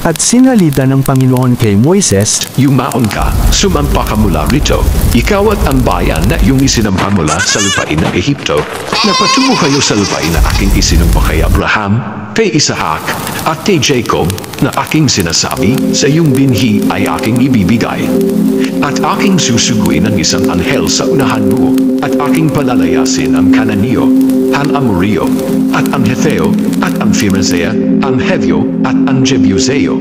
At sinalita ng Panginoon kay Moises, Yumaon ka, sumampa ka mula rito. Ikaw at ang bayan na iyong isinampa mula sa lupain ng Ehipto. Napatungo kayo sa lupain na aking isinumpa kay Abraham, kay Isaac, at kay Jacob, na aking sinasabi, sa iyong binhi ay aking ibibigay. At aking susuguin ang isang anghel sa unahan mo, at aking palalayasin ang Kananeo, ang Amorio, at ang Hetheo, at ang Pherezeo, ang Hevio, at ang Jebuseo.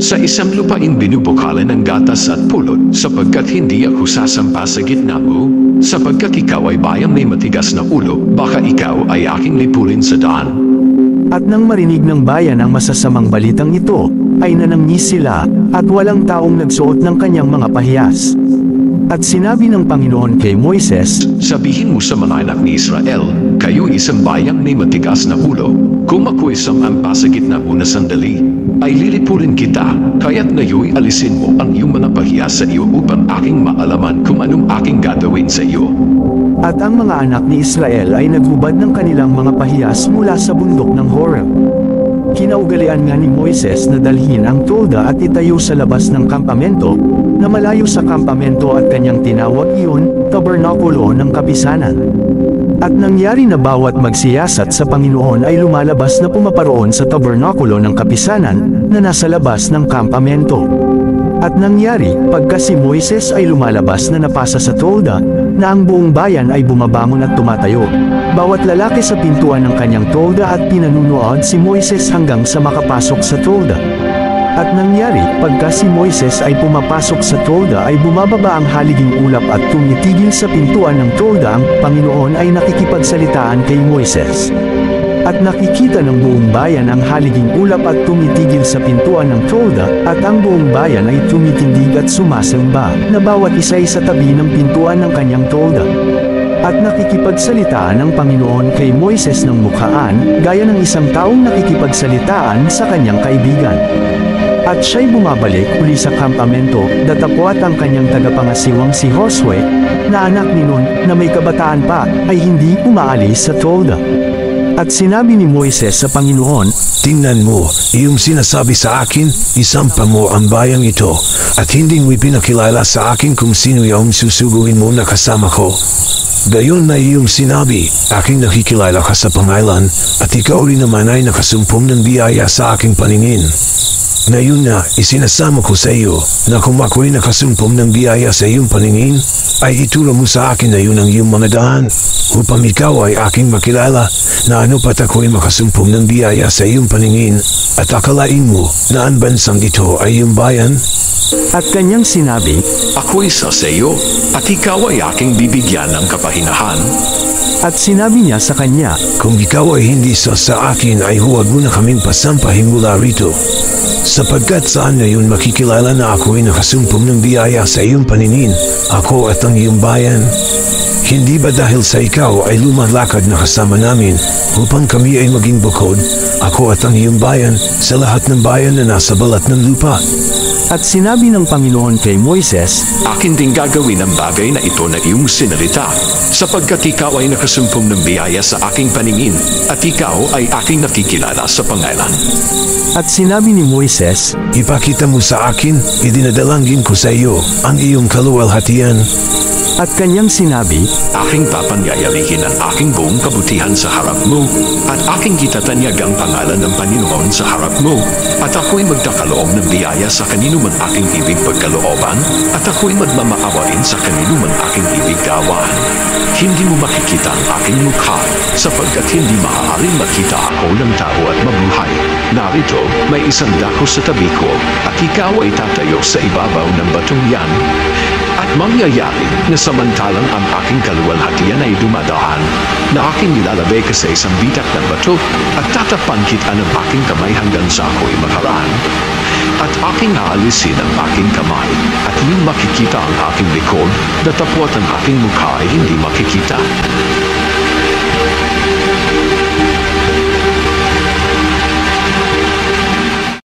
Sa isang lupain binubukalan ng gatas at pulot, sapagkat hindi ako sasampa sa gitna mo, sapagkat ikaw ay bayang may matigas na ulo, baka ikaw ay aking lipurin sa daan. At nang marinig ng bayan ang masasamang balitang ito, ay nanangis sila, at walang taong nagsuot ng kanyang mga pahiyas. At sinabi ng Panginoon kay Moises, Sabihin mo sa mga anak ni Israel, kayo isang bayang may matigas na ulo. Kung ako'y samampa sa gitna mo na sandali, ay lilipurin kita, kaya't ngayon alisin mo ang iyong mga pahiyas sa iyo upang aking maalaman kung anong aking gagawin sa iyo. At ang mga anak ni Israel ay naghubad ng kanilang mga pahiyas mula sa bundok ng Horeb. Kinaugalian nga ni Moises na dalhin ang tolda at itayo sa labas ng kampamento, na malayo sa kampamento, at kanyang tinawag iyon, Tabernakulo ng Kapisanan. At nangyari na bawat magsiyasat sa Panginoon ay lumalabas na pumaparoon sa Tabernakulo ng Kapisanan, na nasa labas ng kampamento. At nangyari, pagka si Moises ay lumalabas na napasa sa tolda, na ang buong bayan ay bumabangon at tumatayo, bawat lalaki sa pintuan ng kanyang tolda, at pinanunood si Moises hanggang sa makapasok sa tolda. At nangyari, pagka si Moises ay pumapasok sa tolda ay bumababa ang haliging ulap at tumitigil sa pintuan ng tolda. Ang Panginoon ay nakikipagsalitaan kay Moises. At nakikita ng buong bayan ang haliging ulap at tumitigil sa pintuan ng tolda, at ang buong bayan ay tumitindig at sumasamba, na bawat isa ay sa tabi ng pintuan ng kanyang tolda. At nakikipagsalitaan ang Panginoon kay Moises ng mukhaan, gaya ng isang taong nakikipagsalitaan sa kanyang kaibigan. At siya'y bumabalik uli sa kampamento, datapwat ang kanyang tagapangasiwang si Josue, na anak ni Nun, na may kabataan pa, ay hindi umaalis sa tolda. At sinabi ni Moises sa Panginoon, Tingnan mo, iyong sinasabi sa akin, isampa mo ang bayang ito, at hindi mo ipinakilala sa akin kung sino yung susuguin mo na kasama ko. Gayon na iyong sinabi, aking nakikilala ka sa pangalan, at ikaw rin naman ay nakasumpong ng biyaya sa aking paningin. Ngayon na, isinasama ko sa iyo, na kung ako'y nakasumpong ng biyaya sa iyong paningin, ay ituro mo sa akin na yun ang iyong mga daan, upang ikaw ay aking makilala, na ano pat ako'y makasumpong ng biyaya sa iyong paningin, at akalain mo, na ang bansang ito ay iyong bayan. At kanyang sinabi, Ako isa sa iyo, at ikaw ay aking bibigyan ng kapahinahan. At sinabi niya sa kanya, Kung ikaw ay hindi sa akin ay huwag mo na kaming pasampahin mula rito. Sapagkat saan ngayon makikilala na ako ay nakasumpong ng biyaya sa iyong paningin, ako at ang iyong bayan? Hindi ba dahil sa ikaw ay lumalakad na kasama namin upang kami ay maging bukod, ako at ang iyong bayan, sa lahat ng bayan na nasa balat ng lupa? At sinabi ng Panginoon kay Moises, Akin din gagawin ang bagay na ito na iyong sinalita, sapagkat ikaw ay nakasumpong ng biyaya sa aking paningin, at ikaw ay aking nakikilala sa pangalan. At sinabi ni Moises, Ipakita mo sa akin, idinadalangin ko sa iyo, ang iyong kaluwalhatian. At kanyang sinabi, Aking papanyayarihin ang aking buong kabutihan sa harap mo, at aking itatanyag ang pangalan ng Panginoon sa harap mo, at ako'y magkakaloob ng biyaya sa kanino man aking ibig pagkalooban, at ako'y magmamaawain sa kanino man aking ibig gawan. Hindi mo makikita ang aking mukha, sapagkat hindi maaaring makita ako ng tao at mabuhay. Narito, may isang dako sa tabi ko, at ikaw ay tatayo sa ibabaw ng batong yan. At mangyayari na samantalang ang aking kaluwalhatian ay dumadaan, na aking nilalabay ka sa isang bitak ng bato, at tatapan kita ng aking kamay hanggang sa ako'y makaraan. At aking aalisin ang aking kamay, at hindi makikita ang aking likod, datapwat ang aking mukha ay hindi makikita.